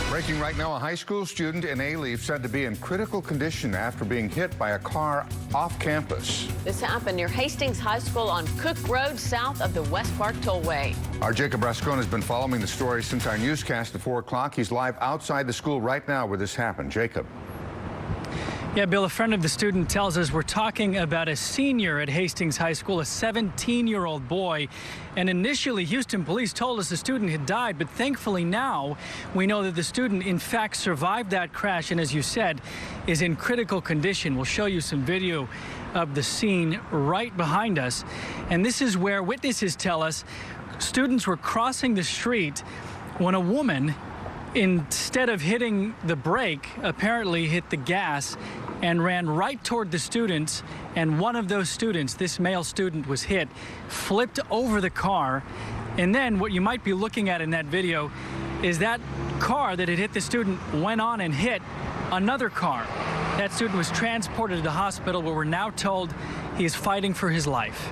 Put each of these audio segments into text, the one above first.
Breaking right now, a high school student in A-Leaf said to be in critical condition after being hit by a car off campus. This happened near Hastings High School on Cook Road, south of the West Park Tollway. Our Jacob Rascon has been following the story since our newscast at 4 o'clock. He's live outside the school right now where this happened. Jacob. Yeah, Bill, a friend of the student tells us we're talking about a senior at Hastings High School, a 17-year-old boy. And initially, Houston police told us the student had died, but thankfully now we know that the student, in fact, survived that crash and, as you said, is in critical condition. We'll show you some video of the scene right behind us. And this is where witnesses tell us students were crossing the street when a woman, instead of hitting the brake, apparently hit the gas and ran right toward the students. And one of those students, this male student, was hit, flipped over the car. And then what you might be looking at in that video is that car that had hit the student went on and hit another car. That student was transported to the hospital where we're now told he is fighting for his life.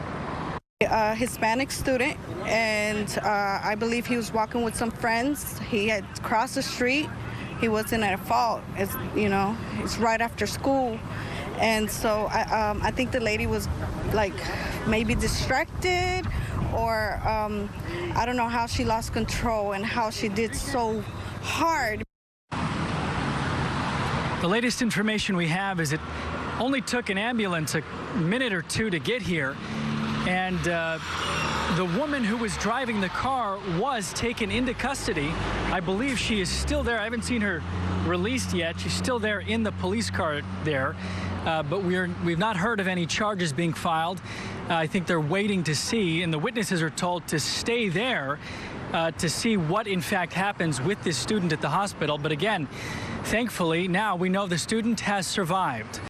A Hispanic student, and I believe he was walking with some friends. He had crossed the street. He wasn't at fault. It's, you know, it's right after school. And so I think the lady was like maybe distracted, or I don't know how she lost control and how she did so hard. The latest information we have is it only took an ambulance a minute or two to get here. And the woman who was driving the car was taken into custody. I believe she is still there. I haven't seen her released yet. She's still there in the police car there. But we've not heard of any charges being filed. I think they're waiting to see, and the witnesses are told to stay there to see what in fact happens with this student at the hospital. But again, thankfully, now we know the student has survived.